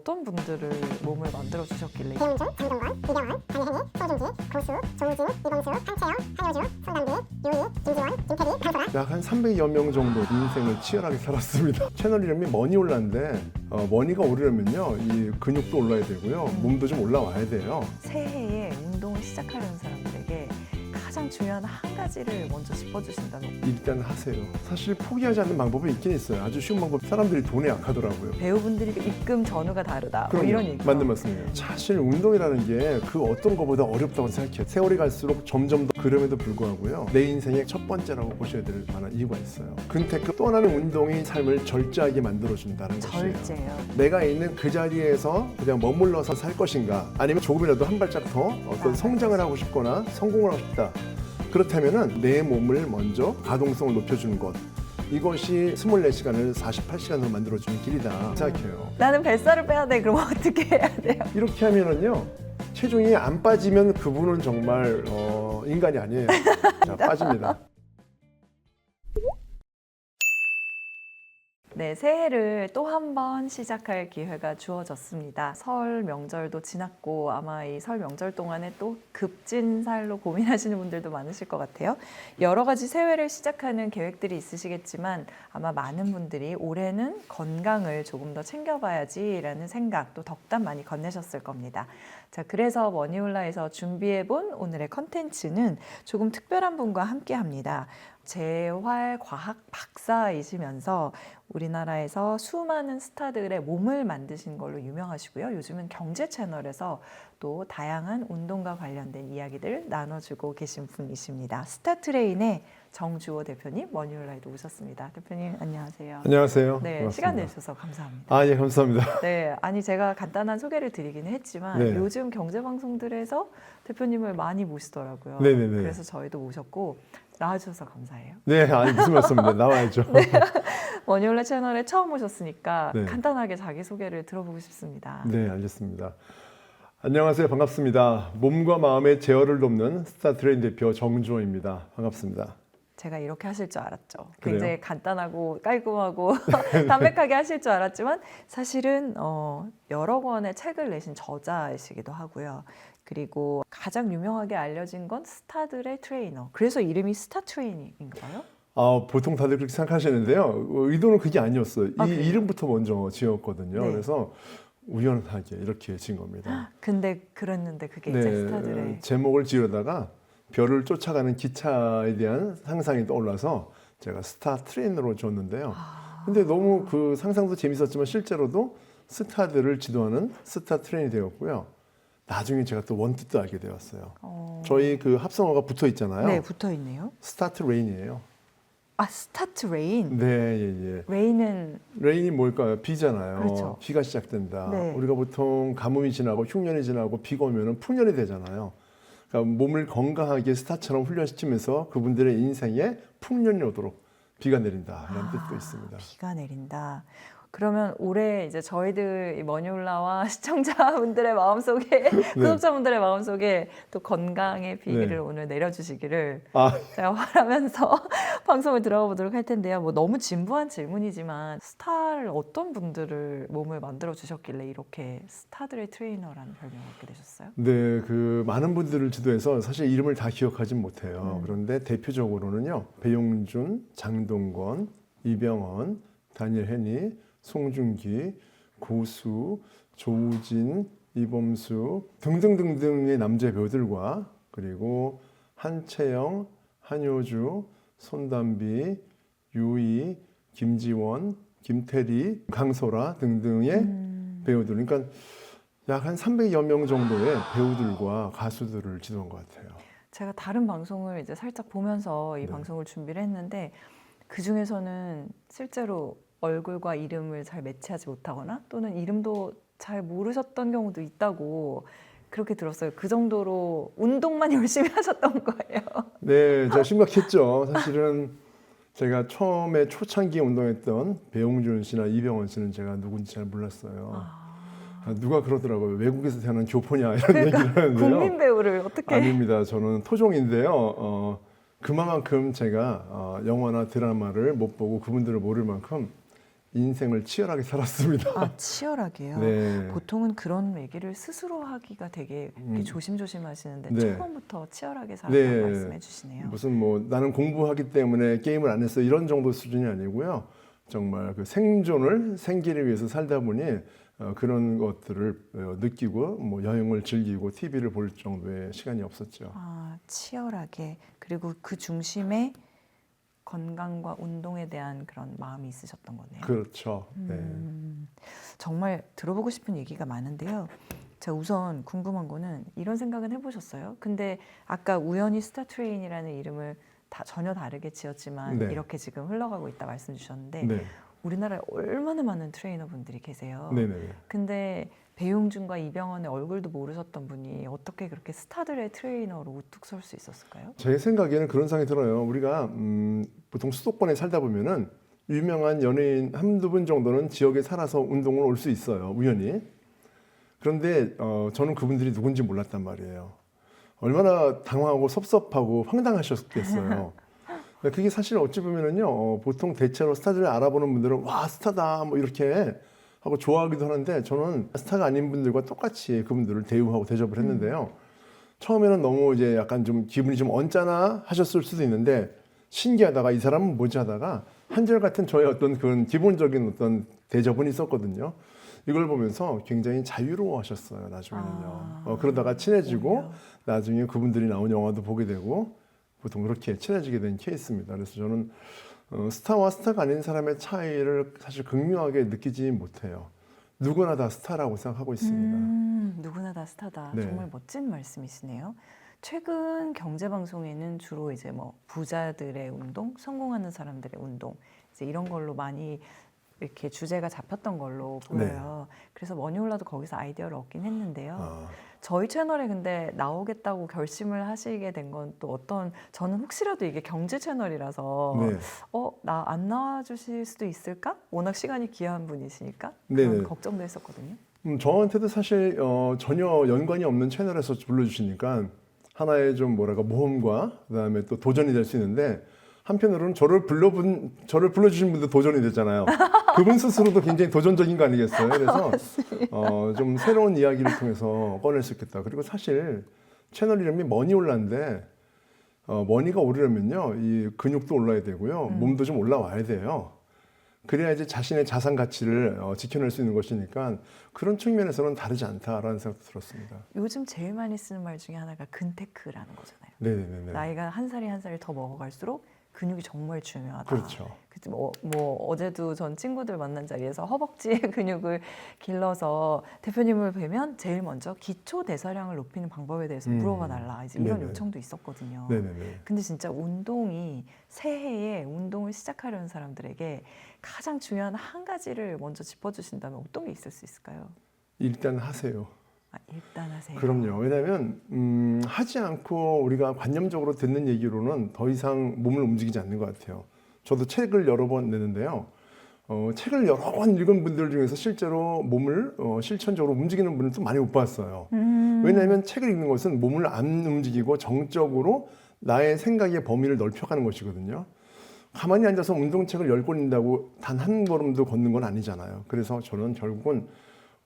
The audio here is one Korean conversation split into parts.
어떤 분들을 몸을 만들어 주셨길래 배용준, 장동건, 이병헌, 강혜니, 송중기, 고수, 조우진, 이범수, 한채영, 한효주, 손담비, 유희, 김지원, 김태리, 강소라. 약 한 300여 명 정도 인생을 치열하게 살았습니다. 채널 이름이 머니올라인데 머니가 오르려면요 이 근육도 올라야 되고요 몸도 좀 올라와야 돼요. 새해에 운동을 시작하려는 사람들에게 가장 중요한 한 가지를 먼저 짚어주신다면 일단 하세요. 사실 포기하지 않는 방법이 있긴 있어요. 아주 쉬운 방법. 사람들이 돈에 약하더라고요. 배우분들이 입금 전후가 다르다 뭐 그럼요. 이런 얘기 맞는 말씀이에요. 사실 운동이라는 게 그 어떤 것보다 어렵다고 생각해요. 세월이 갈수록 점점 더 그럼에도 불구하고요. 내 인생의 첫 번째라고 보셔야 될 만한 이유가 있어요. 근태급 또 하나는 운동이 삶을 절제하게 만들어준다는 것이에요. 절제요. 내가 있는 그 자리에서 그냥 머물러서 살 것인가 아니면 조금이라도 한 발짝 더 어떤 성장을 하고 싶거나 성공을 하고 싶다. 그렇다면은 내 몸을 먼저 가동성을 높여주는 것. 이것이 24시간을 48시간으로 만들어주는 길이다 생각해요. 나는 뱃살을 빼야 돼. 그럼 어떻게 해야 돼요? 이렇게 하면은요 체중이 안 빠지면 그분은 정말 인간이 아니에요. 자, 빠집니다. 네, 새해를 또 한 번 시작할 기회가 주어졌습니다. 설 명절도 지났고 아마 이 설 명절 동안에 또 급진살로 고민하시는 분들도 많으실 것 같아요. 여러 가지 새해를 시작하는 계획들이 있으시겠지만 아마 많은 분들이 올해는 건강을 조금 더 챙겨봐야지라는 생각 또 덕담 많이 건네셨을 겁니다. 자, 그래서 머니올라에서 준비해본 오늘의 컨텐츠는 조금 특별한 분과 함께합니다. 재활과학 박사이시면서 우리나라에서 수많은 스타들의 몸을 만드신 걸로 유명하시고요. 요즘은 경제 채널에서 또 다양한 운동과 관련된 이야기들 나눠주고 계신 분이십니다. 스타트레인의 정주호 대표님, 머니올라에도 오셨습니다. 대표님 안녕하세요. 안녕하세요. 네, 반갑습니다. 시간 내주셔서 감사합니다. 아, 예, 감사합니다. 네, 아니 제가 간단한 소개를 드리긴 했지만 네. 요즘 경제 방송들에서 대표님을 많이 모시더라고요. 네네네. 그래서 저희도 모셨고 나와주셔서 감사해요. 네, 아니 무슨 말씀입니다. 나와야죠. 머니올라 채널에 처음 오셨으니까 네. 간단하게 자기소개를 들어보고 싶습니다. 네, 알겠습니다. 안녕하세요. 반갑습니다. 몸과 마음의 제어를 돕는 스타트레인 대표 정주호입니다. 반갑습니다. 제가 이렇게 하실 줄 알았죠. 그래요? 굉장히 간단하고 깔끔하고 담백하게 하실 줄 알았지만 사실은 여러 권의 책을 내신 저자이시기도 하고요. 그리고 가장 유명하게 알려진 건 스타들의 트레이너. 그래서 이름이 스타트레인인가요? 보통 다들 그렇게 생각하시는데요. 의도는 그게 아니었어요. 이 그래요? 이름부터 먼저 지었거든요. 네. 그래서 우연하게 이렇게 지은 겁니다. 근데 그랬는데 그게 이제 스타들의 제목을 지으다가 별을 쫓아가는 기차에 대한 상상이 떠올라서 제가 스타 트레이너로 줬는데요. 근데 너무 그 상상도 재밌었지만 실제로도 스타들을 지도하는 스타 트레이너이 되었고요. 나중에 제가 또 원뜻도 알게 되었어요. 저희 그 합성어가 붙어 있잖아요. 네, 붙어 있네요. 스타트 레인이에요. 아, 스타트 레인. 네, 예, 예. 레인은 레인이 뭘까요? 비잖아요. 그렇죠. 비가 시작된다. 네. 우리가 보통 가뭄이 지나고 흉년이 지나고 비가 오면 풍년이 되잖아요. 그러니까 몸을 건강하게 스타처럼 훈련시키면서 그분들의 인생에 풍년이 오도록 비가 내린다라는 뜻도 있습니다. 비가 내린다. 그러면 올해 이제 저희들 이 머니올라와 시청자분들의 마음속에 구독자분들의 마음속에 또 건강의 비를 네. 오늘 내려주시기를 아, 제가 바라면서 방송을 들어가 보도록 할 텐데요. 뭐 너무 진부한 질문이지만 스타를 어떤 분들을 몸을 만들어 주셨길래 이렇게 스타들의 트레이너라는 별명을 갖게 되셨어요? 네, 그 많은 분들을 지도해서 사실 이름을 다 기억하진 못해요. 그런데 대표적으로는요, 배용준, 장동건, 이병헌, 다니엘 헤니, 송중기, 고수, 조우진, 이범수 등등등등의 남자 배우들과 그리고 한채영, 한효주, 손담비, 유희, 김지원, 김태리, 강소라 등등의 배우들. 그러니까 약 한 300여 명 정도의 배우들과 가수들을 지도한 것 같아요. 제가 다른 방송을 이제 살짝 보면서 이 네. 방송을 준비를 했는데 그 중에서는 실제로 얼굴과 이름을 잘 매치하지 못하거나 또는 이름도 잘 모르셨던 경우도 있다고 그렇게 들었어요. 그 정도로 운동만 열심히 하셨던 거예요. 네, 제가 심각했죠. 사실은 제가 처음에 초창기에 운동했던 배용준 씨나 이병헌 씨는 제가 누군지 잘 몰랐어요. 누가 그러더라고요. 외국에서 태어난 교포냐 이런 얘기를 하는데요. 국민 배우를 어떻게 아닙니다. 저는 토종인데요. 그만큼 제가 영화나 드라마를 못 보고 그분들을 모를 만큼 인생을 치열하게 살았습니다. 아, 치열하게요. 네. 보통은 그런 얘기를 스스로 하기가 되게 이렇게 조심조심 하시는데 네. 초반부터 치열하게 살았다고 네. 말씀해 주시네요. 무슨 뭐 나는 공부하기 때문에 게임을 안 했어 이런 정도 수준이 아니고요. 정말 그 생존을 생기를 위해서 살다 보니 그런 것들을 느끼고 뭐 여행을 즐기고 TV를 볼 정도의 시간이 없었죠. 아, 치열하게. 그리고 그 중심에 건강과 운동에 대한 그런 마음이 있으셨던 거네요. 그렇죠. 네. 정말 들어보고 싶은 얘기가 많은데요. 제가 우선 궁금한 거는 이런 생각은 해보셨어요? 근데 아까 우연히 스타트레인이라는 이름을 전혀 다르게 지었지만 네. 이렇게 지금 흘러가고 있다 말씀 주셨는데 네. 우리나라에 얼마나 많은 트레이너분들이 계세요. 네네. 근데 배용준과 이병헌의 얼굴도 모르셨던 분이 어떻게 그렇게 스타들의 트레이너로 우뚝 설 수 있었을까요? 제 생각에는 그런 생각이 들어요. 우리가 보통 수도권에 살다 보면은 유명한 연예인 한두 분 정도는 지역에 살아서 운동을 올 수 있어요. 우연히. 그런데 저는 그분들이 누군지 몰랐단 말이에요. 얼마나 당황하고 섭섭하고 황당하셨겠어요. 그게 사실 어찌 보면은요, 보통 대체로 스타들을 알아보는 분들은 와 스타다 뭐 이렇게 하고 좋아하기도 하는데 저는 스타가 아닌 분들과 똑같이 그분들을 대우하고 대접을 했는데요. 처음에는 너무 이제 약간 좀 기분이 좀 언짢아 하셨을 수도 있는데 신기하다가 이 사람은 뭐지 하다가 한결같은 저의 어떤 그런 기본적인 어떤 대접은 있었거든요. 이걸 보면서 굉장히 자유로워하셨어요. 나중에는요. 그러다가 친해지고 오히려. 나중에 그분들이 나온 영화도 보게 되고 보통 그렇게 친해지게 된 케이스입니다. 그래서 저는 스타와 스타가 아닌 사람의 차이를 사실 극명하게 느끼지 못해요. 누구나 다 스타라고 생각하고 있습니다. 누구나 다 스타다. 네. 정말 멋진 말씀이시네요. 최근 경제 방송에는 주로 이제 뭐 부자들의 운동, 성공하는 사람들의 운동 이제 이런 걸로 많이 이렇게 주제가 잡혔던 걸로 보여요. 그래서 머니홀라도 거기서 아이디어를 얻긴 했는데요. 아, 저희 채널에 근데 나오겠다고 결심을 하시게 된 건 또 저는 혹시라도 이게 경제 채널이라서 네. 나 안 나와주실 수도 있을까? 워낙 시간이 귀한 분이시니까 네네. 그런 걱정도 했었거든요. 저한테도 사실 전혀 연관이 없는 채널에서 불러주시니까 하나의 좀 뭐랄까 모험과 그다음에 또 도전이 될 수 있는데 한편으로는 저를 불러주신 분도 도전이 됐잖아요. 그분 스스로도 굉장히 도전적인 거 아니겠어요? 그래서 좀 새로운 이야기를 통해서 꺼낼 수 있겠다. 그리고 사실 채널 이름이 머니올라인데 머니가 오르려면요, 이 근육도 올라야 되고요, 몸도 좀 올라와야 돼요. 그래야지 자신의 자산 가치를 지켜낼 수 있는 것이니까 그런 측면에서는 다르지 않다라는 생각도 들었습니다. 요즘 제일 많이 쓰는 말 중에 하나가 근테크라는 거잖아요. 네네네. 나이가 한 살이 한 살이 더 먹어갈수록 근육이 정말 중요하다. 그렇죠. 그치, 뭐 어제도 전 친구들 만난 자리에서 허벅지의 근육을 길러서 대표님을 뵈면 제일 먼저 기초 대사량을 높이는 방법에 대해서 물어봐 달라. 이제 이런 네네. 요청도 있었거든요. 네네네. 근데 진짜 운동이 새해에 운동을 시작하려는 사람들에게 가장 중요한 한 가지를 먼저 짚어주신다면 어떤 게 있을 수 있을까요? 일단 하세요. 일단 하세요. 그럼요. 왜냐하면 하지 않고 우리가 관념적으로 듣는 얘기로는 더 이상 몸을 움직이지 않는 것 같아요. 저도 책을 여러 번 내는데요. 책을 여러 번 읽은 분들 중에서 실제로 몸을 실천적으로 움직이는 분은 또 많이 못 봤어요. 왜냐하면 책을 읽는 것은 몸을 안 움직이고 정적으로 나의 생각의 범위를 넓혀가는 것이거든요. 가만히 앉아서 운동책을 10권 읽는다고 단 한 걸음도 걷는 건 아니잖아요. 그래서 저는 결국은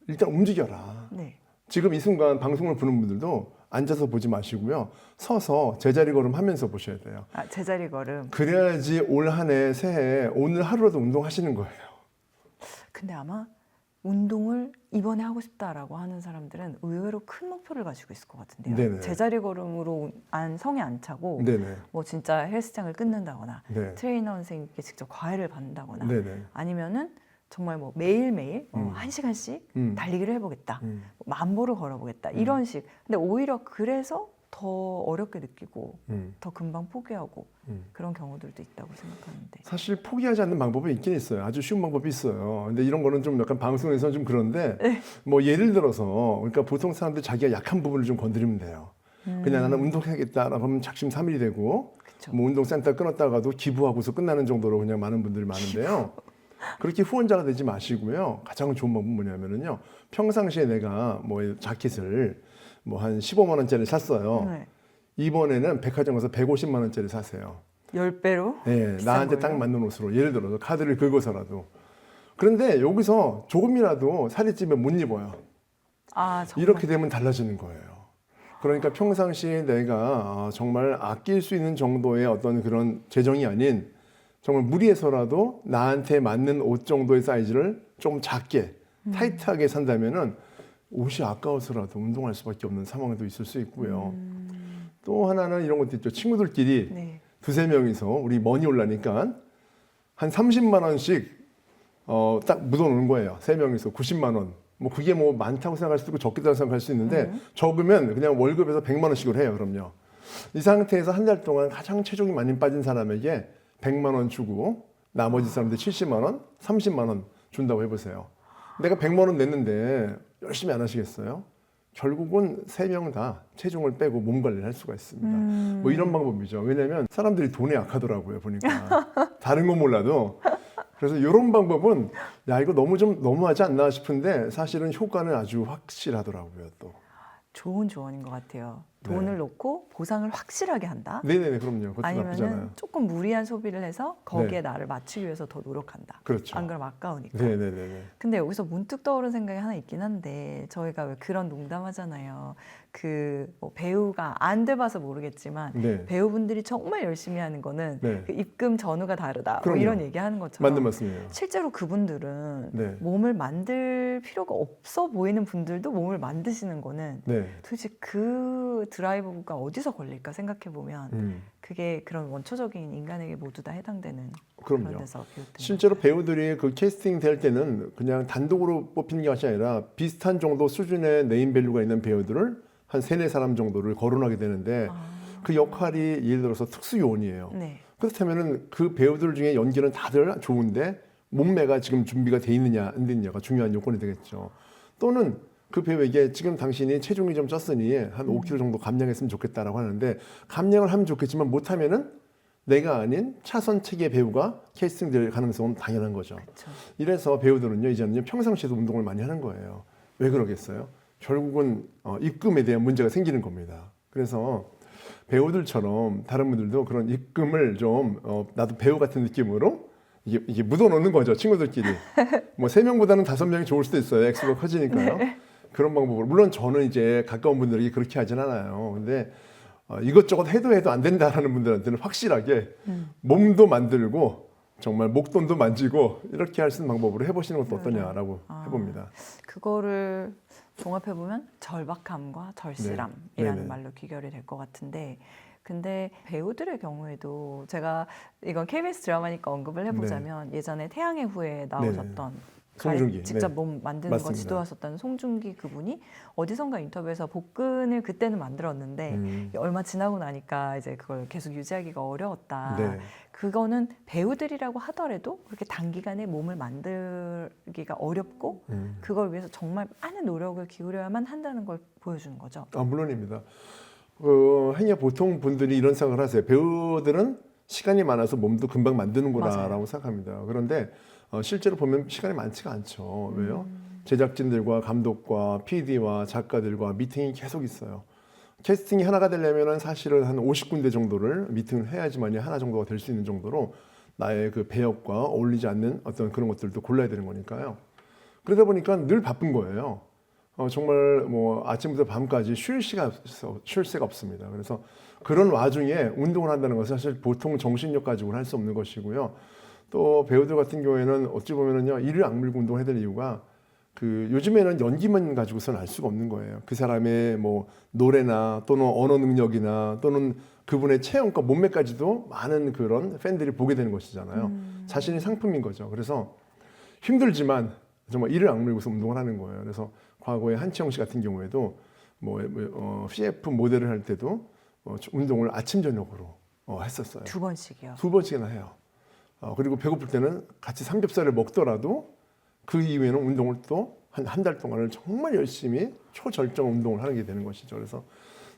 일단 움직여라. 네. 지금 이 순간 방송을 보는 분들도 앉아서 보지 마시고요. 서서 제자리 걸음 하면서 보셔야 돼요. 제자리 걸음. 그래야지 올 한 해 새해 오늘 하루라도 운동하시는 거예요. 근데 아마 운동을 이번에 하고 싶다라고 하는 사람들은 의외로 큰 목표를 가지고 있을 것 같은데요. 네네. 제자리 걸음으로 성에 안 차고 네네. 뭐 진짜 헬스장을 끊는다거나 네. 트레이너 선생님께 직접 과외를 받는다거나 네네. 아니면은 정말 뭐 매일매일 음. 1시간씩 음. 달리기를 해보겠다. 음. 만보를 걸어보겠다. 이런 식. 근데 오히려 그래서 더 어렵게 느끼고 더 금방 포기하고 그런 경우들도 있다고 생각하는데. 사실 포기하지 않는 방법이 있긴 있어요. 아주 쉬운 방법이 있어요. 근데 이런 거는 좀 약간 방송에서는 좀 그런데 뭐 예를 들어서 그러니까 보통 사람들 자기가 약한 부분을 좀 건드리면 돼요. 그냥 나는 운동해야겠다라고 하면 작심삼일이 되고 그쵸. 뭐 운동센터 끊었다가도 기부하고서 끝나는 정도로 그냥 많은 분들이 많은데요. 그렇게 후원자가 되지 마시고요. 가장 좋은 방법은 뭐냐면은요. 평상시에 내가 뭐 자켓을 뭐 한 15만 원짜리 샀어요. 네. 이번에는 백화점 가서 150만 원짜리 사세요. 10배로? 네, 비싼 나한테 거예요? 딱 맞는 옷으로 예를 들어서 카드를 긁어서라도 그런데 여기서 조금이라도 살이 찌면 못 입어요. 아, 정말. 이렇게 되면 달라지는 거예요. 그러니까 평상시에 내가 정말 아낄 수 있는 정도의 어떤 그런 재정이 아닌 정말 무리해서라도 나한테 맞는 옷 정도의 사이즈를 좀 작게 타이트하게 산다면은 옷이 아까워서라도 운동할 수밖에 없는 상황도 있을 수 있고요. 또 하나는 이런 것도 있죠. 친구들끼리 네. 두세 명이서 우리 머니 올라니까 한 30만 원씩 딱 묻어놓는 거예요. 세 명이서 90만 원. 뭐 그게 뭐 많다고 생각할 수도 있고 적다고 생각할 수 있는데 적으면 그냥 월급에서 100만 원씩을 해요. 그럼요. 이 상태에서 한 달 동안 가장 체중이 많이 빠진 사람에게 100만 원 주고 나머지 사람들 70만 원, 30만 원 준다고 해보세요. 내가 100만 원 냈는데 열심히 안 하시겠어요? 결국은 세 명 다 체중을 빼고 몸 관리를 할 수가 있습니다. 뭐 이런 방법이죠. 왜냐하면 사람들이 돈에 약하더라고요. 보니까 다른 건 몰라도. 그래서 이런 방법은 야 이거 너무 좀 너무하지 않나 싶은데 사실은 효과는 아주 확실하더라고요. 또. 좋은 조언인 것 같아요. 네. 돈을 놓고 보상을 확실하게 한다. 네네네 그럼요. 그것도 나쁘잖아요. 아니면은 조금 무리한 소비를 해서 거기에 네. 나를 맞추기 위해서 더 노력한다. 그렇죠. 안 그럼 아까우니까. 네네네네. 근데 여기서 문득 떠오른 생각이 하나 있긴 한데 저희가 왜 그런 농담하잖아요. 뭐 배우가 안 돼봐서 모르겠지만 네. 배우분들이 정말 열심히 하는 거는 네. 그 입금 전후가 다르다. 뭐 그럼요. 이런 얘기하는 것처럼 맞는 말씀이에요. 실제로 그분들은 네. 몸을 만들 필요가 없어 보이는 분들도 몸을 만드시는 거는 네. 도대체 그 드라이브가 어디서 걸릴까 생각해 보면 그게 그런 원초적인 인간에게 모두 다 해당되는 그런 그럼요. 데서 비롯된 실제로 배우들이 그 캐스팅 될 때는 그냥 단독으로 뽑히는 것이 아니라 비슷한 정도 수준의 네임밸류가 있는 배우들을 한 세네 사람 정도를 거론하게 되는데 그 역할이 예를 들어서 특수 요원이에요. 네. 그렇다면은 그 배우들 중에 연기는 다들 좋은데 몸매가 지금 준비가 돼 있느냐 안 됐느냐가 중요한 요건이 되겠죠. 또는 그 배우에게 지금 당신이 체중이 좀 쪘으니 한 5kg 정도 감량했으면 좋겠다라고 하는데 감량을 하면 좋겠지만 못하면은 내가 아닌 차선 체계 배우가 캐스팅될 가능성은 당연한 거죠. 그렇죠. 이래서 배우들은요 이제는요 평상시에도 운동을 많이 하는 거예요. 왜 그러겠어요? 결국은 입금에 대한 문제가 생기는 겁니다. 그래서 배우들처럼 다른 분들도 그런 입금을 좀 나도 배우 같은 느낌으로 이게 묻어놓는 거죠. 친구들끼리. 뭐 3명보다는 5명이 좋을 수도 있어요. 액수가 커지니까요. 그런 방법으로. 물론 저는 이제 가까운 분들에게 그렇게 하진 않아요. 근데 이것저것 해도 안 된다라는 분들한테는 확실하게 몸도 만들고 정말 목돈도 만지고 이렇게 할 수 있는 방법으로 해보시는 것도 어떠냐라고 해봅니다. 그거를 종합해 보면 절박함과 절실함이라는 네네. 말로 귀결이 될 것 같은데, 근데 배우들의 경우에도 제가 이건 KBS 드라마니까 언급을 해보자면 예전에 태양의 후예 나오셨던 송중기. 직접 네. 몸 만드는 거 맞습니다. 지도하셨던 송중기 그분이 어디선가 인터뷰에서 복근을 그때는 만들었는데 얼마 지나고 나니까 이제 그걸 계속 유지하기가 어려웠다. 네. 그거는 배우들이라고 하더라도 그렇게 단기간에 몸을 만들기가 어렵고 그걸 위해서 정말 많은 노력을 기울여야만 한다는 걸 보여주는 거죠. 물론입니다. 행여 보통 분들이 이런 생각을 하세요. 배우들은 시간이 많아서 몸도 금방 만드는구나라고 생각합니다. 그런데 실제로 보면 시간이 많지가 않죠. 왜요? 제작진들과 감독과 PD와 작가들과 미팅이 계속 있어요. 캐스팅이 하나가 되려면 사실은 한 50군데 정도를 미팅을 해야지만이 하나 정도가 될 수 있는 정도로 나의 그 배역과 어울리지 않는 어떤 그런 것들도 골라야 되는 거니까요. 그러다 보니까 늘 바쁜 거예요. 정말 뭐 아침부터 밤까지 쉴 새가 없습니다. 그래서 그런 와중에 운동을 한다는 것은 사실 보통 정신력 가지고는 할 수 없는 것이고요. 또 배우들 같은 경우에는 어찌 보면은요 이를 악물고 운동을 해야 될 이유가 요즘에는 연기만 가지고서는 알 수가 없는 거예요. 그 사람의 뭐 노래나 또는 언어 능력이나 또는 그분의 체형과 몸매까지도 많은 그런 팬들이 보게 되는 것이잖아요. 자신이 상품인 거죠. 그래서 힘들지만 정말 이를 악물고서 운동을 하는 거예요. 그래서 과거에 한치영 씨 같은 경우에도 CF 모델을 할 때도 운동을 아침 저녁으로 했었어요. 2번씩이요. 2번씩이나 해요. 그리고 배고플 때는 같이 삼겹살을 먹더라도 그 이후에는 운동을 또 한 달 동안을 정말 열심히 초절정 운동을 하게 되는 것이죠. 그래서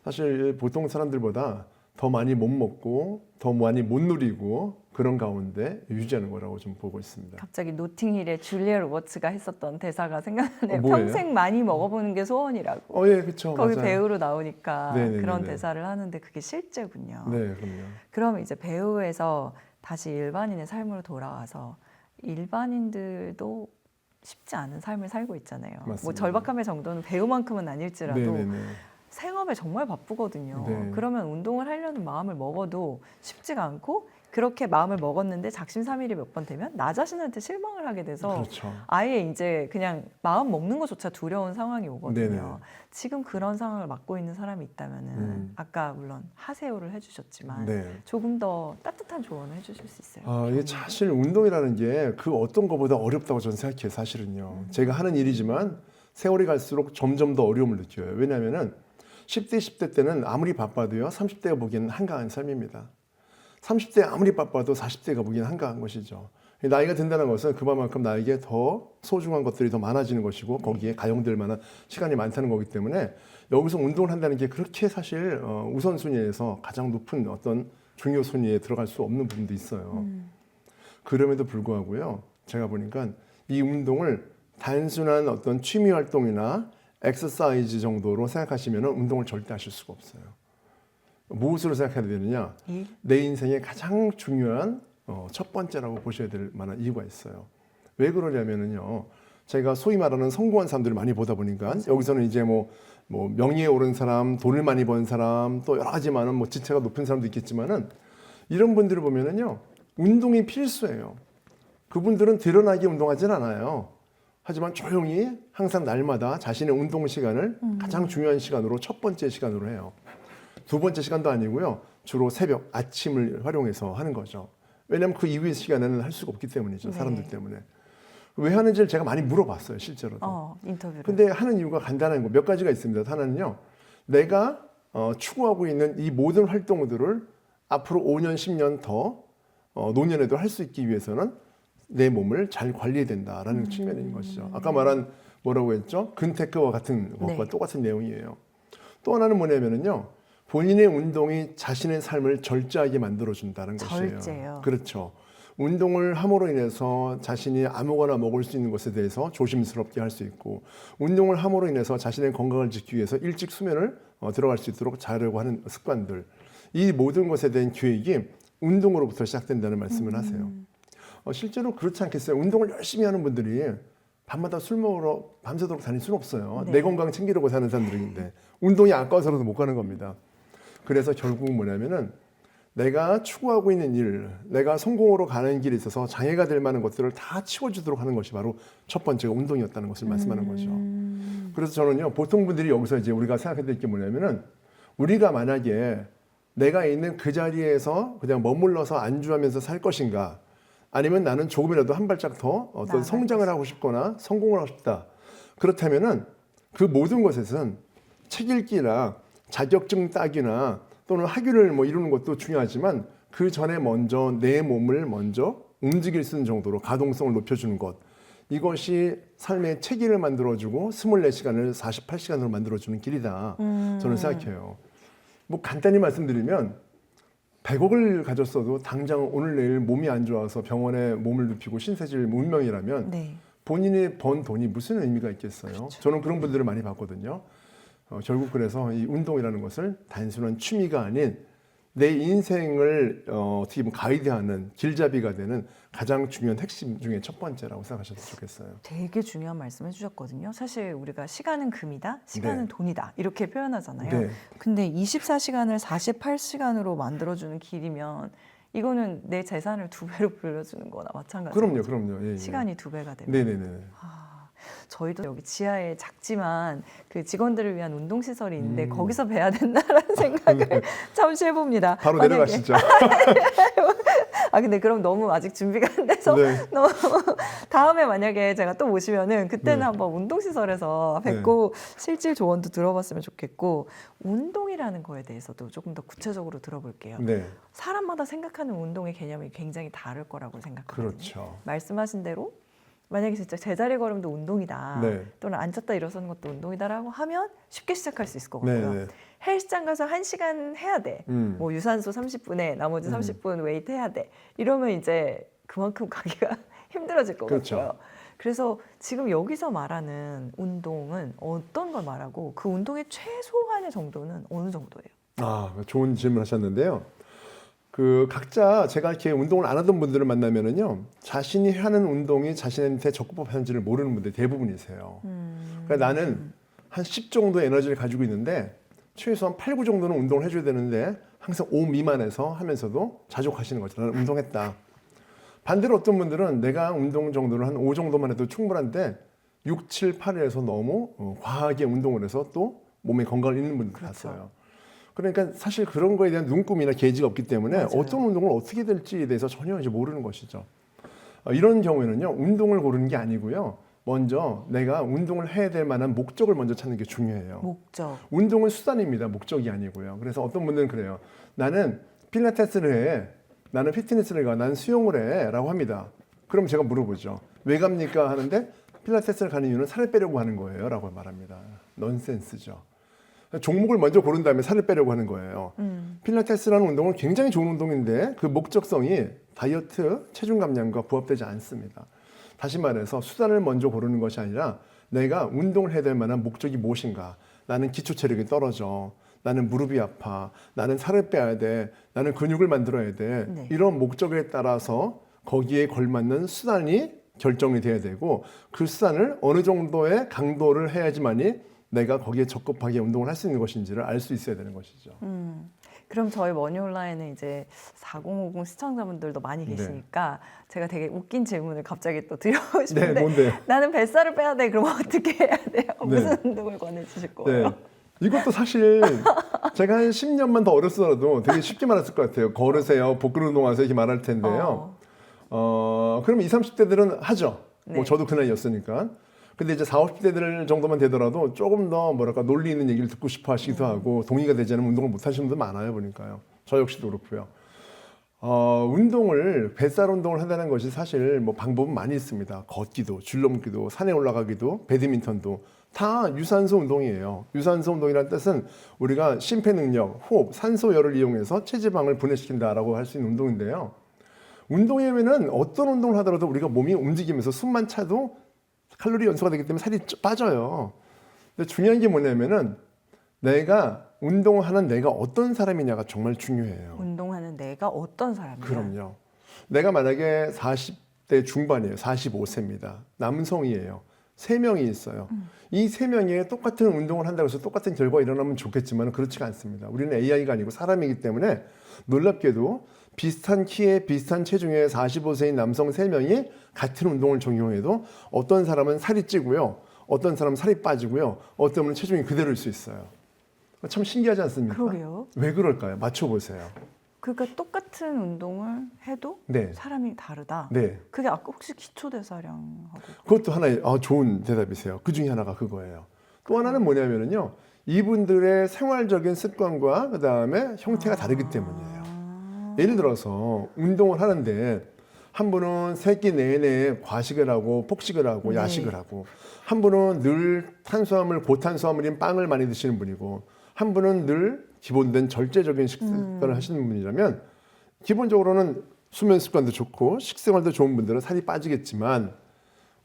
사실 보통 사람들보다 더 많이 못 먹고 더 많이 못 누리고 그런 가운데 유지하는 거라고 좀 보고 있습니다. 갑자기 노팅힐의 줄리아 로버츠가 했었던 대사가 생각나네요. 뭐예요? 평생 많이 먹어보는 게 소원이라고. 예, 그렇죠. 거기 맞아요. 배우로 나오니까 네네네네. 그런 대사를 하는데 그게 실제군요. 네, 그럼요. 그럼 이제 배우에서 다시 일반인의 삶으로 돌아와서 일반인들도 쉽지 않은 삶을 살고 있잖아요. 뭐 맞습니다. 절박함의 정도는 배우만큼은 아닐지라도 네네네. 생업에 정말 바쁘거든요. 네. 그러면 운동을 하려는 마음을 먹어도 쉽지가 않고 그렇게 마음을 먹었는데 작심삼일이 몇 번 되면 나 자신한테 실망을 하게 돼서 그렇죠. 아예 이제 그냥 마음 먹는 것조차 두려운 상황이 오거든요. 네네. 지금 그런 상황을 맡고 있는 사람이 있다면은 아까 물론 하세요를 해주셨지만 네. 조금 더 따뜻한 조언을 해주실 수 있어요. 아, 이게 사실 운동이라는 게 그 어떤 것보다 어렵다고 저는 생각해요. 사실은요. 제가 하는 일이지만 세월이 갈수록 점점 더 어려움을 느껴요. 왜냐하면은 10대, 10대 때는 아무리 바빠도요. 30대가 보기에는 한가한 삶입니다. 30대 아무리 바빠도 40대가 보기에는 한가한 것이죠. 나이가 든다는 것은 그만큼 나에게 더 소중한 것들이 더 많아지는 것이고 거기에 가용될 만한 시간이 많다는 거기 때문에 여기서 운동을 한다는 게 그렇게 사실 우선순위에서 가장 높은 어떤 중요 순위에 들어갈 수 없는 부분도 있어요. 그럼에도 불구하고요. 제가 보니까 이 운동을 단순한 어떤 취미 활동이나 엑서사이즈 정도로 생각하시면 운동을 절대 하실 수가 없어요. 무엇으로 생각해야 되느냐? 내 인생의 가장 중요한 첫 번째라고 보셔야 될 만한 이유가 있어요. 왜 그러냐면요. 제가 소위 말하는 성공한 사람들을 많이 보다 보니까 여기서는 이제 뭐 명예에 오른 사람, 돈을 많이 번 사람, 또 여러 가지 많은 뭐 지체가 높은 사람도 있겠지만은 이런 분들을 보면은요. 운동이 필수예요. 그분들은 드러나게 운동하진 않아요. 하지만 조용히 항상 날마다 자신의 운동 시간을 가장 중요한 시간으로 첫 번째 시간으로 해요. 두 번째 시간도 아니고요. 주로 새벽, 아침을 활용해서 하는 거죠. 왜냐하면 그 이후의 시간에는 할 수가 없기 때문이죠. 네. 사람들 때문에. 왜 하는지를 제가 많이 물어봤어요. 실제로도. 인터뷰를. 근데 하는 이유가 간단한 거 몇 가지가 있습니다. 하나는요. 내가 추구하고 있는 이 모든 활동들을 앞으로 5년, 10년 더 노년에도 할 수 있기 위해서는 내 몸을 잘 관리해야 된다라는 측면이 있는 것이죠. 아까 말한 뭐라고 했죠? 근태크와 같은 것과 네. 똑같은 내용이에요. 또 하나는 뭐냐면은요. 본인의 운동이 자신의 삶을 절제하게 만들어준다는 것이에요. 절제요. 그렇죠. 운동을 함으로 인해서 자신이 아무거나 먹을 수 있는 것에 대해서 조심스럽게 할 수 있고 운동을 함으로 인해서 자신의 건강을 지키기 위해서 일찍 수면을 들어갈 수 있도록 자려고 하는 습관들 이 모든 것에 대한 계획이 운동으로부터 시작된다는 말씀을 하세요. 실제로 그렇지 않겠어요? 운동을 열심히 하는 분들이 밤마다 술 먹으러 밤새도록 다닐 수는 없어요. 네. 내 건강 챙기려고 사는 사람들인데 운동이 아까워서라도 못 가는 겁니다. 그래서 결국은 뭐냐면은 내가 추구하고 있는 일, 내가 성공으로 가는 길에 있어서 장애가 될 만한 것들을 다 치워주도록 하는 것이 바로 첫 번째가 운동이었다는 것을 말씀하는 거죠. 그래서 저는요, 보통 분들이 여기서 이제 우리가 생각해야 될 게 뭐냐면은 우리가 만약에 내가 있는 그 자리에서 그냥 머물러서 안주하면서 살 것인가 아니면 나는 조금이라도 한 발짝 더 어떤 성장을 하고 싶거나 성공을 하고 싶다. 그렇다면은 그 모든 것에서는 책 읽기나 자격증 따기나 또는 학위를 뭐 이루는 것도 중요하지만 그 전에 먼저 내 몸을 먼저 움직일 수 있는 정도로 가동성을 높여주는 것. 이것이 삶의 체계를 만들어주고 24시간을 48시간으로 만들어주는 길이다. 저는 생각해요. 뭐 간단히 말씀드리면 100억을 가졌어도 당장 오늘 내일 몸이 안 좋아서 병원에 몸을 눕히고 신세질 운명이라면 네. 본인이 번 돈이 무슨 의미가 있겠어요? 그렇죠. 저는 그런 분들을 많이 봤거든요. 결국 그래서 이 운동이라는 것을 단순한 취미가 아닌 내 인생을 어떻게 보면 가이드하는 길잡이가 되는 가장 중요한 핵심 중에 첫 번째라고 생각하셔도 좋겠어요. 되게 중요한 말씀 해주셨거든요. 사실 우리가 시간은 금이다, 시간은 네. 돈이다 이렇게 표현하잖아요. 네. 근데 24시간을 48시간으로 만들어주는 길이면 이거는 내 재산을 2배로 불려주는 거나 마찬가지예요. 그럼요. 예, 예. 시간이 2배가 되면. 네네네. 저희도 여기 지하에 작지만 그 직원들을 위한 운동시설이 있는데 음. 거기서 배야 된다라는 생각을 잠시 해봅니다. 바로 만약에- 내려가시죠. 근데 그럼 너무 아직 준비가 안 돼서 네. 너무 다음에 만약에 제가 또 모시면은 그때는 네. 한번 운동시설에서 뵙고 실질 조언도 들어봤으면 좋겠고 운동이라는 거에 대해서도 조금 더 구체적으로 들어볼게요. 네. 사람마다 생각하는 운동의 개념이 굉장히 다를 거라고 생각하거든요. 그렇죠. 말씀하신 대로 만약에 진짜 제자리 걸음도 운동이다 네. 또는 앉았다 일어서는 것도 운동이다라고 하면 쉽게 시작할 수 있을 것 같고요. 네. 헬스장 가서 1시간 해야 돼. 뭐 유산소 30분에 나머지 30분 웨이트 해야 돼. 이러면 이제 그만큼 가기가 힘들어질 것 그렇죠. 같고요. 그래서 지금 여기서 말하는 운동은 어떤 걸 말하고 그 운동의 최소한의 정도는 어느 정도예요? 좋은 질문 하셨는데요. 그 각자 제가 이렇게 운동을 안 하던 분들을 만나면은요, 자신이 하는 운동이 자신한테 적법한지를 모르는 분들이 대부분이세요. 그러니까 나는 한 10 정도의 에너지를 가지고 있는데 최소한 8, 9 정도는 운동을 해줘야 되는데 항상 5 미만에서 하면서도 자족하시는 거죠. 나는 운동했다. 반대로 어떤 분들은 내가 운동 정도를 한 5 정도만 해도 충분한데 6, 7, 8에서 너무 과하게 운동을 해서 또 몸에 건강을 잃는 분들 봤어요. 그러니까 사실 그런 거에 대한 눈금이나 게이지가 없기 때문에 맞아요. 어떤 운동을 어떻게 될지에 대해서 전혀 이제 모르는 것이죠. 이런 경우에는요, 운동을 고르는 게 아니고요. 먼저 내가 운동을 해야 될 만한 목적을 먼저 찾는 게 중요해요. 목적. 운동은 수단입니다. 목적이 아니고요. 그래서 어떤 분들은 그래요. 나는 필라테스를 해. 나는 피트니스를 가. 나는 수영을 해. 라고 합니다. 그럼 제가 물어보죠. 왜 갑니까? 하는데 필라테스를 가는 이유는 살을 빼려고 하는 거예요. 라고 말합니다. 넌센스죠. 종목을 먼저 고른 다음에 살을 빼려고 하는 거예요. 필라테스라는 운동은 굉장히 좋은 운동인데 그 목적성이 다이어트, 체중 감량과 부합되지 않습니다. 다시 말해서 수단을 먼저 고르는 것이 아니라 내가 운동을 해야 될 만한 목적이 무엇인가. 나는 기초 체력이 떨어져. 나는 무릎이 아파. 나는 살을 빼야 돼. 나는 근육을 만들어야 돼. 네. 이런 목적에 따라서 거기에 걸맞는 수단이 결정이 돼야 되고 그 수단을 어느 정도의 강도를 해야지만이 내가 거기에 적합하게 운동을 할 수 있는 것인지를 알 수 있어야 되는 것이죠. 그럼 저희 머니온라인에 이제 4050 시청자분들도 많이 네. 계시니까 제가 되게 웃긴 질문을 갑자기 또 드리고 싶은데 네, 뭔데요? 나는 뱃살을 빼야 돼. 그럼 어떻게 해야 돼요? 네. 무슨 운동을 권해주실 거예요? 네. 이것도 사실 제가 한 10년만 더 어렸어도 되게 쉽게 말했을 것 같아요. 걸으세요, 복근 운동하세요 이렇게 말할 텐데요. 그러면 20, 30대들은 하죠. 네. 뭐 저도 그 나이였으니까. 근데 이제 40, 50대들 정도만 되더라도 조금 더 뭐랄까 논리 있는 얘기를 듣고 싶어 하시기도 하고 동의가 되지 않으면 운동을 못 하시는 분들 많아요 보니까요. 저 역시도 그렇고요. 운동을 뱃살 운동을 한다는 것이 사실 뭐 방법은 많이 있습니다. 걷기도, 줄넘기도, 산에 올라가기도, 배드민턴도 다 유산소 운동이에요. 유산소 운동이라는 뜻은 우리가 심폐 능력, 호흡, 산소열을 이용해서 체지방을 분해시킨다라고 할 수 있는 운동인데요. 운동이면은 어떤 운동을 하더라도 우리가 몸이 움직이면서 숨만 차도 칼로리 연소가 되기 때문에 살이 빠져요. 근데 중요한 게 뭐냐면은 내가 운동하는 내가 어떤 사람이냐가 정말 중요해요. 운동하는 내가 어떤 사람이야? 그럼요. 내가 만약에 40대 중반이에요. 45세입니다. 남성이에요. 3명이 있어요. 이 3명이 똑같은 운동을 한다고 해서 똑같은 결과가 일어나면 좋겠지만 그렇지가 않습니다. 우리는 AI가 아니고 사람이기 때문에 놀랍게도 비슷한 키에 비슷한 체중의 45세인 남성 3명이 같은 운동을 적용해도 어떤 사람은 살이 찌고요. 어떤 사람은 살이 빠지고요. 어떤 분은 체중이 그대로일 수 있어요. 참 신기하지 않습니까? 그러게요. 왜 그럴까요? 맞춰보세요. 그러니까 똑같은 운동을 해도 네. 사람이 다르다. 네. 그게 아까 혹시 기초대사량하고 그것도 하나의 좋은 대답이세요. 그 중에 하나가 그거예요. 또 하나는 뭐냐면요. 이분들의 생활적인 습관과 그 다음에 형태가 다르기 때문이에요. 예를 들어서 운동을 하는데 한 분은 세끼 내내 과식을 하고 폭식을 하고 네. 야식을 하고 한 분은 늘 탄수화물, 고탄수화물인 빵을 많이 드시는 분이고 한 분은 늘 기본된 절제적인 식습관을 하시는 분이라면 기본적으로는 수면 습관도 좋고 식생활도 좋은 분들은 살이 빠지겠지만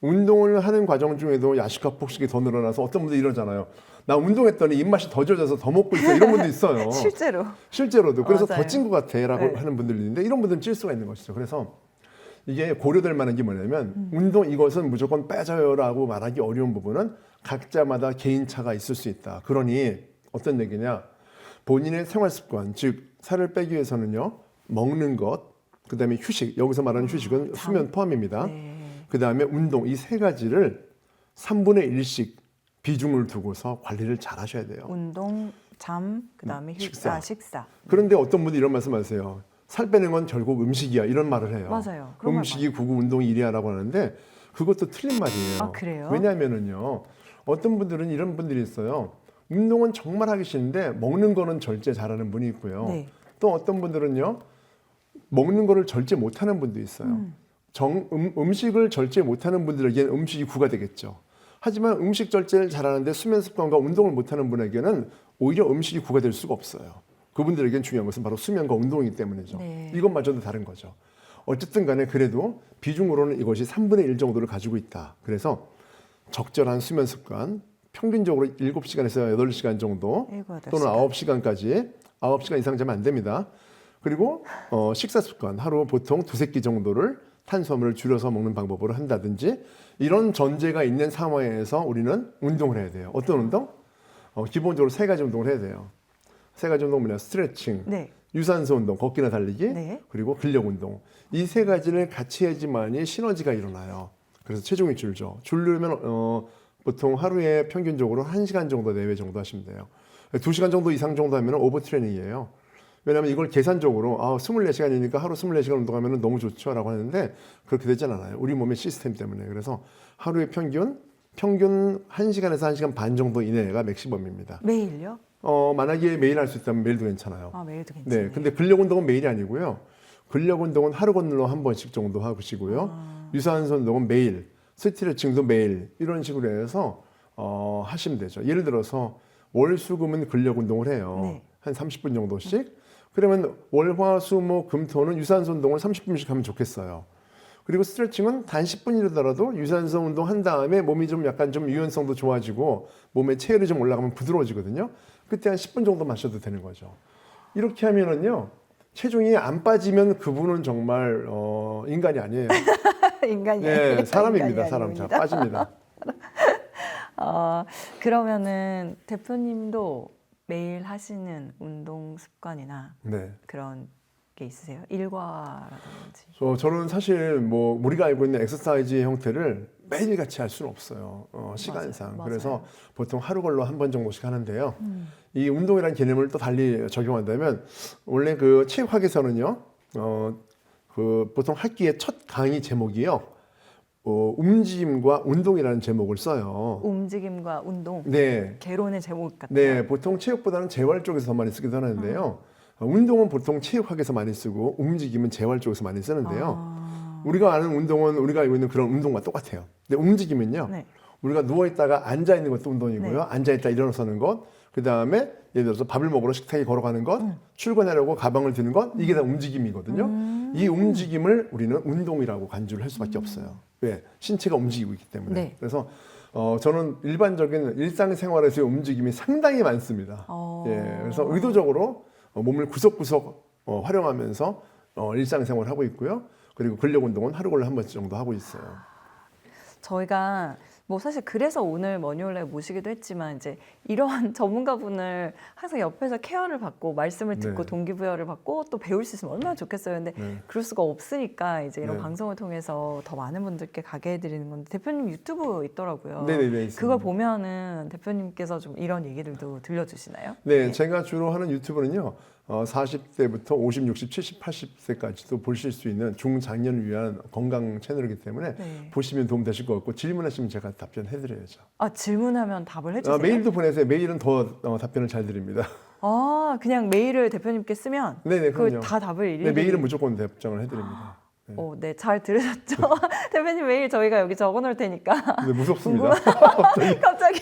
운동을 하는 과정 중에도 야식과 폭식이 더 늘어나서 어떤 분들이 이러잖아요. 나 운동했더니 입맛이 더 젖어서 더 먹고 있어. 이런 분도 있어요. 실제로도. 그래서 맞아요. 더 찐 것 같아 라고 네. 하는 분들이 있는데 이런 분들은 찔 수가 있는 것이죠. 그래서 이게 고려될 만한 게 뭐냐면 운동 이것은 무조건 빼줘요라고 말하기 어려운 부분은 각자마다 개인차가 있을 수 있다. 그러니 어떤 얘기냐. 본인의 생활 습관, 즉 살을 빼기 위해서는요. 먹는 것, 그다음에 휴식. 여기서 말하는 휴식은 수면 포함입니다. 네. 그다음에 운동 이 세 가지를 3분의 1씩 비중을 두고서 관리를 잘 하셔야 돼요. 운동, 잠, 그다음에 식사. 식사. 그런데 어떤 분들이 이런 말씀하세요. 살 빼는 건 결국 음식이야 이런 말을 해요. 맞아요. 그런 말 음식이 구구 운동이 일이야라고 하는데 그것도 틀린 말이에요. 아, 그래요? 왜냐하면은요. 어떤 분들은 이런 분들이 있어요. 운동은 정말 하기 싫은데 먹는 거는 절제 잘하는 분이 있고요. 네. 또 어떤 분들은요. 먹는 거를 절제 못하는 분도 있어요. 음식을 절제 못하는 분들에게는 음식이 구가 되겠죠. 하지만 음식 절제를 잘하는데 수면 습관과 운동을 못하는 분에게는 오히려 음식이 구가 될 수가 없어요. 그분들에게는 중요한 것은 바로 수면과 운동이기 때문이죠. 네. 이것마저도 다른 거죠. 어쨌든 간에 그래도 비중으로는 이것이 3분의 1 정도를 가지고 있다. 그래서 적절한 수면 습관, 평균적으로 7시간에서 8시간 정도 일곱, 여덟 또는 시간. 9시간까지 9시간 이상 자면 안 됩니다. 그리고 식사 습관 하루 보통 두세 끼 정도를 탄수화물을 줄여서 먹는 방법으로 한다든지 이런 전제가 있는 상황에서 우리는 운동을 해야 돼요. 어떤 운동? 기본적으로 세 가지 운동을 해야 돼요. 세 가지 운동 뭐냐? 스트레칭, 네. 유산소 운동, 걷기나 달리기, 네. 그리고 근력 운동. 이 세 가지를 같이 해야지만이 시너지가 일어나요. 그래서 체중이 줄죠. 줄려면 보통 하루에 평균적으로 1시간 정도 내외 정도 하시면 돼요. 2시간 정도 이상 정도 하면 오버 트레이닝이에요. 왜냐하면 이걸 계산적으로 24시간이니까 하루 24시간 운동하면 너무 좋죠라고 하는데 그렇게 되진 않아요. 우리 몸의 시스템 때문에. 그래서 하루에 평균 1시간에서 1시간 반 정도 이내가 맥시멈입니다. 매일요? 만약에 매일 할 수 있다면 매일도 괜찮아요. 매일도 괜찮아요. 네, 근데 근력 운동은 매일이 아니고요. 근력 운동은 하루 건너 한 번씩 정도 하시고요. 유산소 운동은 매일, 스트레칭도 매일 이런 식으로 해서 하시면 되죠. 예를 들어서 월, 수, 금은 근력 운동을 해요. 네. 한 30분 정도씩. 그러면 월, 화, 수, 목, 금, 토는 유산소 운동을 30분씩 하면 좋겠어요. 그리고 스트레칭은 단 10분이라도 유산소 운동 한 다음에 몸이 좀 약간 좀 유연성도 좋아지고 몸의 체열이 좀 올라가면 부드러워지거든요. 그때 한 10분 정도 마셔도 되는 거죠. 이렇게 하면은요. 체중이 안 빠지면 그분은 정말 인간이 아니에요. 인간이 네, 아닙니다. 사람입니다. 인간이 사람. 자, 아닙니다. 빠집니다. 그러면은 대표님도 매일 하시는 운동 습관이나 네. 그런 게 있으세요? 일과라든지. 저는 사실 뭐 우리가 알고 있는 엑서사이즈의 형태를 매일같이 할 수는 없어요. 시간상. 맞아요. 그래서 보통 하루 걸러 한 번 정도씩 하는데요. 이 운동이라는 개념을 또 달리 적용한다면 원래 그 체육학에서는요. 그 보통 학기의 첫 강의 제목이요. 움직임과 운동이라는 제목을 써요. 움직임과 운동. 네. 개론의 제목 같아요. 네, 보통 체육보다는 재활 쪽에서 더 많이 쓰기도 하는데요. 운동은 보통 체육학에서 많이 쓰고 움직임은 재활 쪽에서 많이 쓰는데요. 우리가 아는 운동은 우리가 알고 있는 그런 운동과 똑같아요. 근데 움직임은요. 네. 우리가 누워있다가 앉아있는 것도 운동이고요. 네. 앉아있다 일어서는 것. 그 다음에 예를 들어서 밥을 먹으러 식탁에 걸어가는 것. 출근하려고 가방을 드는 것. 이게 다 움직임이거든요. 이 움직임을 우리는 운동이라고 간주를 할 수밖에 없어요. 왜? 신체가 움직이고 있기 때문에. 네. 그래서 저는 일반적인 일상생활에서의 움직임이 상당히 많습니다. 예, 그래서 의도적으로 몸을 구석구석 활용하면서 일상생활을 하고 있고요. 그리고 근력 운동은 하루 걸러 한 번씩 정도 하고 있어요. 저희가 뭐 사실 그래서 오늘 머니홀라에 모시기도 했지만 이제 이런 전문가분을 항상 옆에서 케어를 받고 말씀을 듣고 네. 동기부여를 받고 또 배울 수 있으면 얼마나 좋겠어요. 근데 네. 그럴 수가 없으니까 이제 이런 네. 방송을 통해서 더 많은 분들께 가게 해드리는 건데 대표님 유튜브 있더라고요. 네네네, 있습니다. 그걸 보면은 대표님께서 좀 이런 얘기들도 들려주시나요? 네, 제가 주로 하는 유튜브는요. 40대부터 50, 60, 70, 80세까지도 보실 수 있는 중장년을 위한 건강 채널이기 때문에 네. 보시면 도움 되실 것 같고 질문하시면 제가 답변해드려야죠. 질문하면 답을 해주세요? 메일도 보내세요. 메일은 더 답변을 잘 드립니다. 그냥 메일을 대표님께 쓰면 네네, 그럼요. 다 답을 일일이 네, 메일은 무조건 답장을 해드립니다. 네, 잘 들으셨죠? 대표님 메일 저희가 여기 적어놓을 테니까 네, 무섭습니다. 갑자기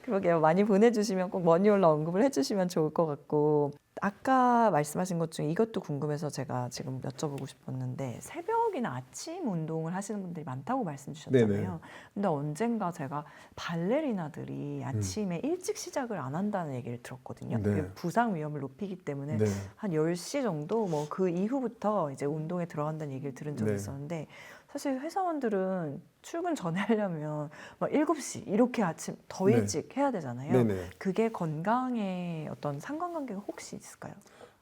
그러게요. 많이 보내주시면 꼭 머니홀라 언급을 해주시면 좋을 것 같고 아까 말씀하신 것 중에 이것도 궁금해서 제가 지금 여쭤보고 싶었는데 새벽이나 아침 운동을 하시는 분들이 많다고 말씀 주셨잖아요. 네네. 근데 언젠가 제가 발레리나들이 아침에 일찍 시작을 안 한다는 얘기를 들었거든요. 네. 그게 부상 위험을 높이기 때문에 네. 한 10시 정도 뭐 그 이후부터 이제 운동에 들어간다는 얘기를 들은 적이 네. 있었는데 사실 회사원들은 출근 전에 하려면 막 7시 이렇게 아침 더 네. 일찍 해야 되잖아요. 네네. 그게 건강에 어떤 상관관계가 혹시 있을까요?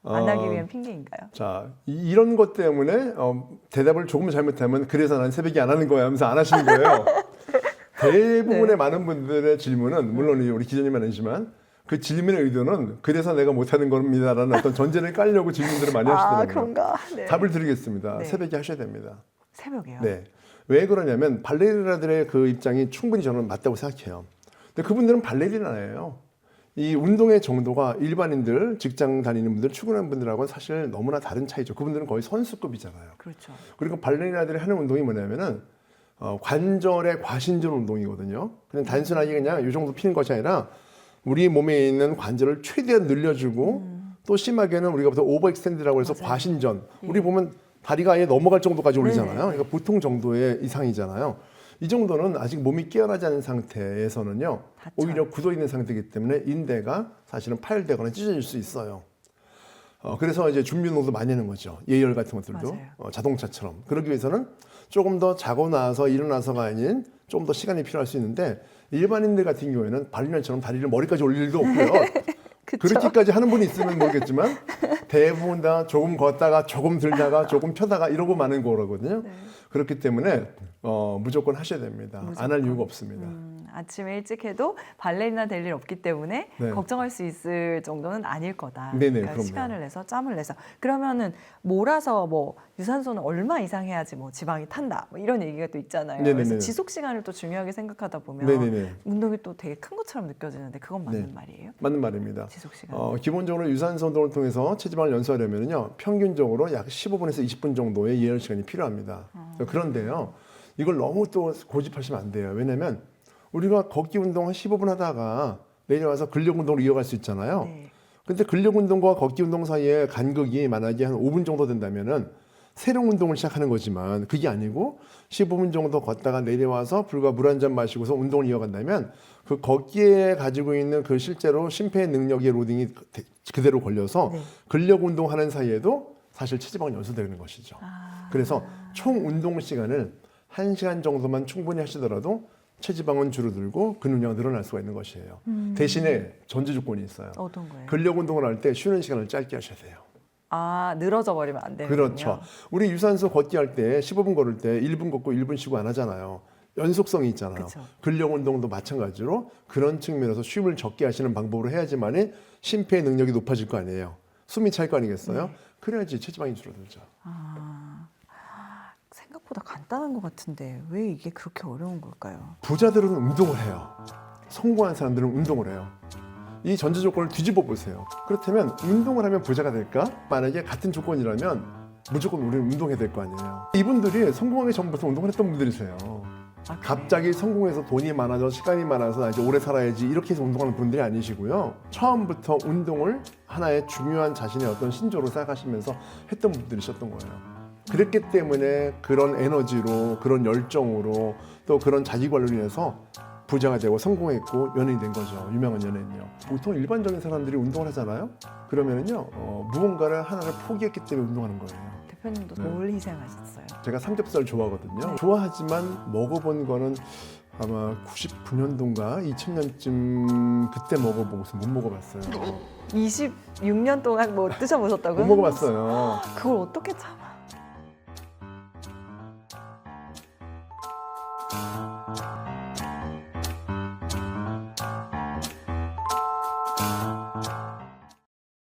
안 하기 위한 핑계인가요? 자, 이런 것 때문에 대답을 조금 잘못하면 그래서 난 새벽에 안 하는 거야 하면서 안 하시는 거예요. 대부분의 네. 많은 분들의 질문은 물론 우리 기자님은 아니지만 그 질문의 의도는 그래서 내가 못하는 겁니다라는 어떤 전제를 깔려고 질문들을 많이 하시더라고요. 그런가? 네. 답을 드리겠습니다. 네. 새벽에 하셔야 됩니다. 새벽에요? 네. 왜 그러냐면 발레리나들의 그 입장이 충분히 저는 맞다고 생각해요. 근데 그분들은 발레리나예요. 이 운동의 정도가 일반인들, 직장 다니는 분들, 출근하는 분들하고는 사실 너무나 다른 차이죠. 그분들은 거의 선수급이잖아요. 그렇죠. 그리고 발레리나들이 하는 운동이 뭐냐면은 관절의 과신전 운동이거든요. 그냥 단순하게 그냥 이 정도 피는 것이 아니라 우리 몸에 있는 관절을 최대한 늘려주고 또 심하게는 우리가 보통 오버엑스텐드라고 해서 맞아요. 과신전. 예. 우리 보면 다리가 아예 넘어갈 정도까지 올리잖아요. 네네. 그러니까 보통 정도의 이상이잖아요. 이 정도는 아직 몸이 깨어나지 않은 상태에서는요. 다쳐요. 오히려 굳어 있는 상태이기 때문에 인대가 사실은 파열되거나 찢어질 수 있어요. 그래서 이제 준비 운동도 많이 하는 거죠. 예열 같은 것들도 맞아요. 자동차처럼. 그러기 위해서는 조금 더 자고 나서 일어나서가 아닌 좀 더 시간이 필요할 수 있는데 일반인들 같은 경우에는 발리년처럼 다리를 머리까지 올릴 일도 없고요. 그쵸? 그렇게까지 하는 분이 있으면 모르겠지만 대부분 다 조금 걷다가 조금 들다가 조금 펴다가 이러고 마는 거거든요. 네. 그렇기 때문에 무조건 하셔야 됩니다. 안 할 이유가 없습니다. 아침에 일찍 해도 발레리나 될 일 없기 때문에 네. 걱정할 수 있을 정도는 아닐 거다. 네네, 그러니까 그럼요. 시간을 내서 짬을 내서 그러면은 몰아서 뭐 유산소는 얼마 이상 해야지 뭐 지방이 탄다 뭐 이런 얘기가 또 있잖아요. 네네네. 그래서 지속 시간을 또 중요하게 생각하다 보면 네네네. 운동이 또 되게 큰 것처럼 느껴지는데 그건 맞는 네. 말이에요? 맞는 말입니다. 지속 시간. 기본적으로 유산소 운동을 통해서 체지방을 연소하려면요 평균적으로 약 15분에서 20분 정도의 예열 시간이 필요합니다. 그런데요 이걸 너무 또 고집하시면 안 돼요. 왜냐하면 우리가 걷기 운동 한 15분 하다가 내려와서 근력 운동으로 이어갈 수 있잖아요. 네. 근데 근력 운동과 걷기 운동 사이에 간극이 만약에 한 5분 정도 된다면은 새로운 운동을 시작하는 거지만 그게 아니고 15분 정도 걷다가 내려와서 불과 물 한 잔 마시고서 운동을 이어간다면 그 걷기에 가지고 있는 그 실제로 심폐 능력의 로딩이 그대로 걸려서 네. 근력 운동하는 사이에도 사실 체지방이 연소되는 것이죠. 그래서 총 운동 시간을 1시간 정도만 충분히 하시더라도 체지방은 줄어들고 근육량은 늘어날 수가 있는 것이에요. 대신에 전제 조건이 있어요. 어떤 거예요? 근력 운동을 할 때 쉬는 시간을 짧게 하셔야 돼요. 아 늘어져 버리면 안 되는군요. 그렇죠. 우리 유산소 걷기 할 때 15분 걸을 때 1분 걷고 1분 쉬고 안 하잖아요. 연속성이 있잖아요. 그쵸. 근력 운동도 마찬가지로 그런 측면에서 쉼을 적게 하시는 방법으로 해야지만이 심폐 능력이 높아질 거 아니에요. 숨이 찰 거 아니겠어요? 네. 그래야지 체지방이 줄어들죠. 생각보다 간단한 것 같은데 왜 이게 그렇게 어려운 걸까요? 부자들은 운동을 해요. 성공한 사람들은 운동을 해요. 이 전제 조건을 뒤집어 보세요. 그렇다면 운동을 하면 부자가 될까? 만약에 같은 조건이라면 무조건 우리는 운동해야 될 거 아니에요. 이분들이 성공하기 전부터 운동을 했던 분들이세요. 아, 그래요? 갑자기 성공해서 돈이 많아져 시간이 많아서 나 이제 오래 살아야지 이렇게 해서 운동하는 분들이 아니시고요. 처음부터 운동을 하나의 중요한 자신의 어떤 신조로 생각하시면서 했던 분들이셨던 거예요. 그랬기 때문에 그런 에너지로 그런 열정으로 또 그런 자기 관리로 인해서 부자가 되고 성공했고 연예인이 된 거죠. 유명한 연예인이요. 보통 일반적인 사람들이 운동을 하잖아요. 그러면은요 무언가를 하나를 포기했기 때문에 운동하는 거예요. 대표님도 네. 뭘 희생하셨어요? 제가 삼겹살 좋아하거든요. 좋아하지만 먹어본 거는 아마 99년도인가 2000년쯤 그때 먹어보고서 못 먹어봤어요. 26년 동안 뭐 드셔보셨다고요? 못 먹어봤어요. 그걸 어떻게 참